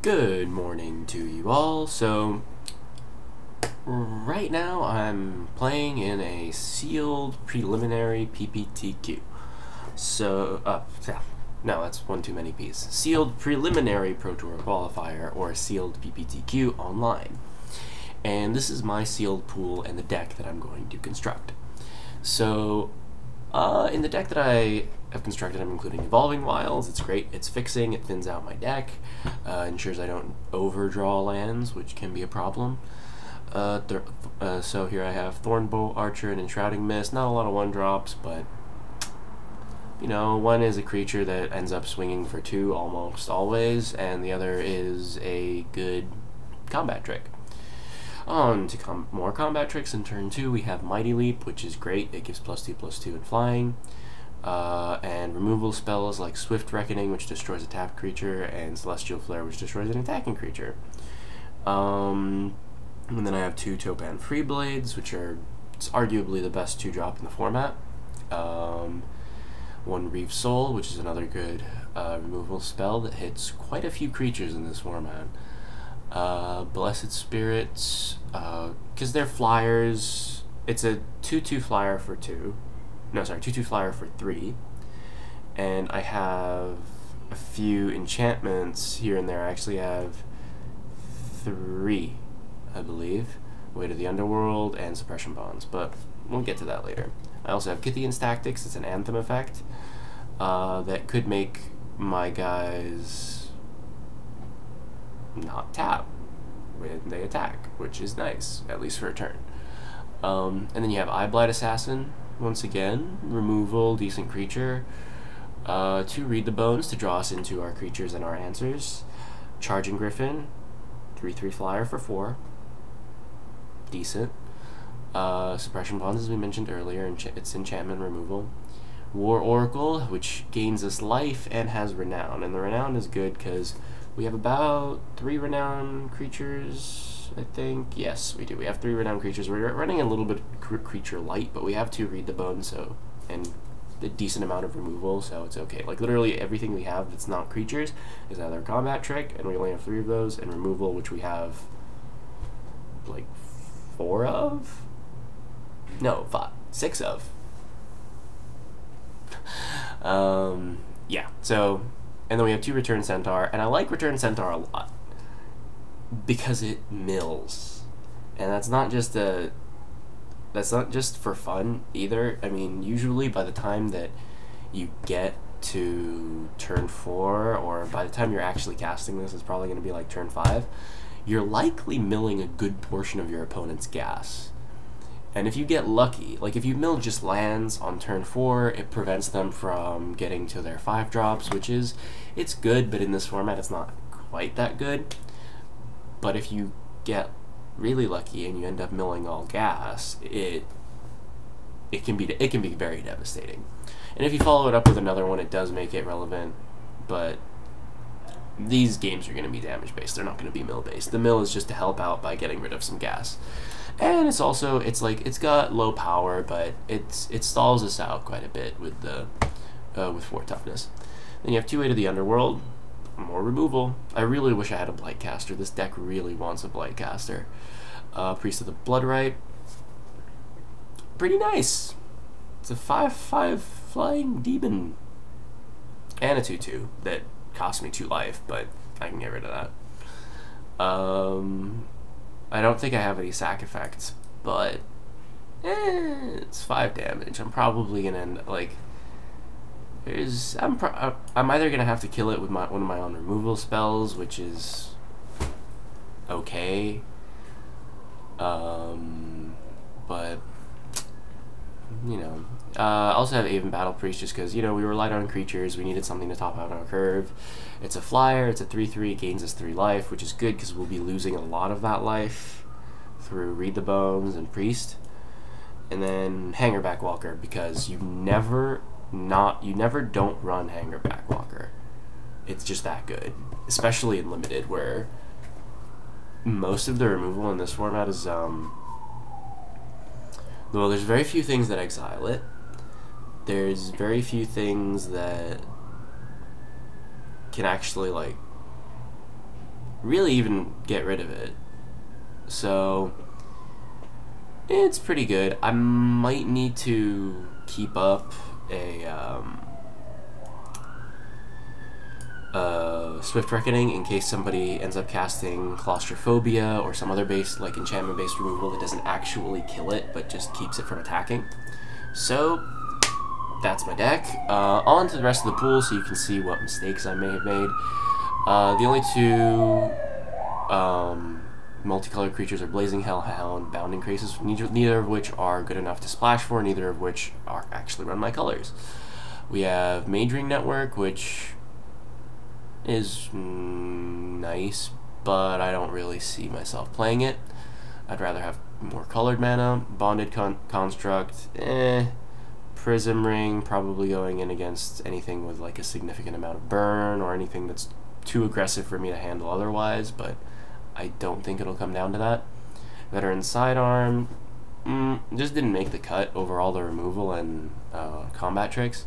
Good morning to you all. So, right now I'm playing in a sealed preliminary PPTQ. So, yeah, no, that's one too many P's. Sealed preliminary Pro Tour qualifier, or sealed PPTQ online. And this is my sealed pool and the deck that I'm going to construct. So, in the deck that I have constructed, I'm including Evolving Wilds. It's great. It's fixing. It thins out my deck. Ensures I don't overdraw lands, which can be a problem. So here I have Thornbow, Archer, and Enshrouding Mist. Not a lot of 1-drops, but you know, one is a creature that ends up swinging for 2 almost always, and the other is a good combat trick. On to more combat tricks in turn 2, we have Mighty Leap, which is great. It gives +2/+2 in flying. And removal spells like Swift Reckoning, which destroys a tapped creature, and Celestial Flare, which destroys an attacking creature. And then I have 2 Topan Freeblades, which are arguably the best 2-drop in the format. 1 Reef Soul, which is another good removal spell that hits quite a few creatures in this format. Blessed Spirits, because they're flyers. It's a 2/2 flyer for 2. No, sorry, 2/2 flyer for 3. And I have a few enchantments here and there. I actually have 3, I believe. Weight of the Underworld and Suppression Bonds, but we'll get to that later. I also have Kythian's Tactics. It's an Anthem effect that could make my guys not tap when they attack, which is nice, at least for a turn. And then you have Eyeblight Assassin. Once again, removal, decent creature. 2 Read the Bones to draw us into our creatures and our answers. Charging Griffin, 3/3 flyer for 4. Decent. Suppression Bonds, as we mentioned earlier, it's enchantment removal. War Oracle, which gains us life and has Renown. And the Renown is good because we have about 3 Renown creatures, I think. Yes, we do. We have 3 Renown creatures. We're running a little bit creature light, but we have 2 Read the Bones, so, and a decent amount of removal, so it's okay. Like, literally everything we have that's not creatures is either a combat trick, and we only have 3 of those, and removal, which we have, like, 4 of? No, 5. 6 of. Yeah, so, and then we have 2 Return Centaur, and I like Return Centaur a lot because it mills, and that's not just for fun either. I mean, usually by the time that you get to turn 4, or by the time you're actually casting this, it's probably going to be like turn 5, you're likely milling a good portion of your opponent's gas. And if you get lucky, like if you mill just lands on turn 4, it prevents them from getting to their 5-drops, which is, it's good, but in this format it's not quite that good. But if you get really lucky and you end up milling all gas, it can be very devastating. And if you follow it up with another one, it does make it relevant, but these games are going to be damage based. They're not going to be mill based. The mill is just to help out by getting rid of some gas. And it's also, it's got low power, but it stalls us out quite a bit with the with 4 toughness. Then you have 2 Weight of the Underworld, more removal. I really wish I had a Blightcaster. This deck really wants a Blightcaster. Priest of the Bloodright, pretty nice. It's a 5/5 flying demon, and a 2/2 that cost me 2 life, but I can get rid of that. I don't think I have any sack effects, but it's 5 damage. I'm probably gonna end, like, I'm either gonna have to kill it with one of my own removal spells, which is okay, but you know. I also have Aven Battle Priest just because, you know, we were light on creatures, we needed something to top out our curve. It's a flyer, it's a 3/3, it gains us 3 life, which is good because we'll be losing a lot of that life through Read the Bones and Priest. And then Hangerback Walker, because you never don't run Hangerback Walker. It's just that good, especially in Limited, where most of the removal in this format is, well, there's very few things that exile it. There's very few things that can actually, like, really even get rid of it. So it's pretty good. I might need to keep up a Swift Reckoning in case somebody ends up casting Claustrophobia or some other base, like enchantment-based removal that doesn't actually kill it, but just keeps it from attacking. So that's my deck. On to the rest of the pool so you can see what mistakes I may have made. The only two multicolored creatures are Blazing Hellhound, Bounding Krasis, neither of which are good enough to splash for, neither of which are actually run my colors. We have Mage Ring Network, which is nice, but I don't really see myself playing it. I'd rather have more colored mana. Bonded Construct, Prism Ring, probably going in against anything with like a significant amount of burn or anything that's too aggressive for me to handle otherwise, but I don't think it'll come down to that. Veteran Sidearm, just didn't make the cut over all the removal and combat tricks.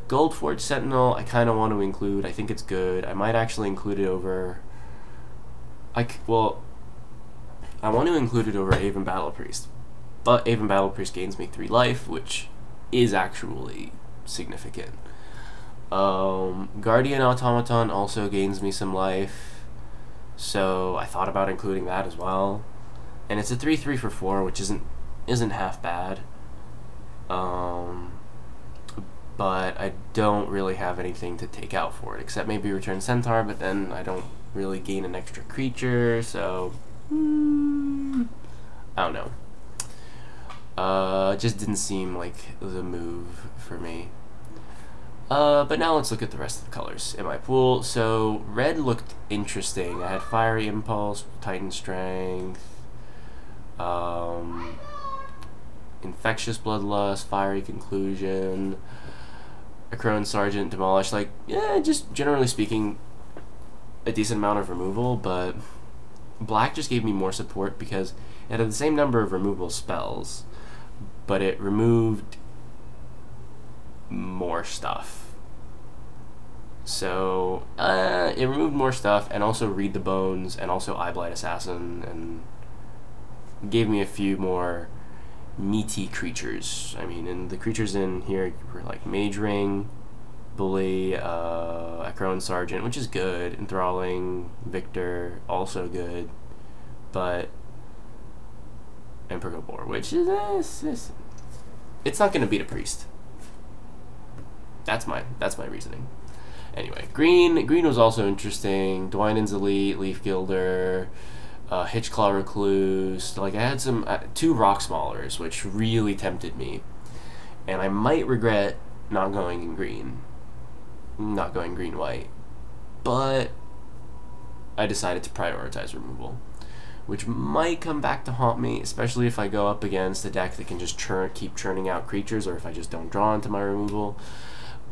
Goldforge Sentinel, I kind of want to include. I think it's good. I might actually include it over... I want to include it over Aven Battle Priest. But Aven Battle Priest gains me 3 life, which is actually significant. Guardian Automaton also gains me some life, so I thought about including that as well. And it's a 3/3 for 4, which isn't half bad. But I don't really have anything to take out for it, except maybe Return Centaur, but then I don't really gain an extra creature, so I don't know. It just didn't seem like the move for me. But now let's look at the rest of the colors in my pool. So red looked interesting. I had Fiery Impulse, Titan Strength, Infectious Bloodlust, Fiery Conclusion, Acroan Sergeant, Demolish. Like, yeah, just generally speaking, a decent amount of removal, but black just gave me more support because it had the same number of removal spells, but it removed more stuff. So it removed more stuff and also Read the Bones and also Eyeblight Assassin, and gave me a few more meaty creatures. I mean, and the creatures in here were like Mage Ring, Bully, Acroan Sergeant, which is good, Enthralling, Victor, also good, but Emperor Gobor, which is it's not going to beat a priest. That's my reasoning. Anyway, green was also interesting. Dwynen's Elite, Leaf Gilder, Hitchclaw Recluse. Like, I had some 2 Rock Smallers, which really tempted me, and I might regret not going in green, not going green-white, but I decided to prioritize removal, which might come back to haunt me, especially if I go up against a deck that can just keep churning out creatures, or if I just don't draw into my removal,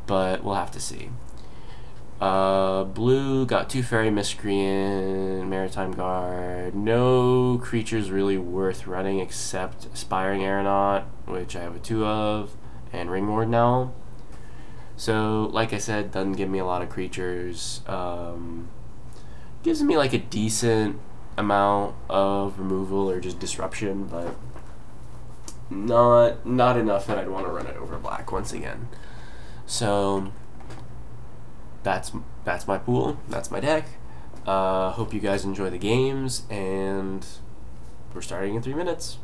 but we'll have to see. Blue got 2 Fairy Miscreant, Maritime Guard, no creatures really worth running except Aspiring Aeronaut, which I have a 2 of, and Ringward now. So, like I said, doesn't give me a lot of creatures. Gives me like a decent amount of removal or just disruption, but not enough that I'd want to run it over black once again. So that's my pool, that's my deck. Hope you guys enjoy the games, and we're starting in 3 minutes.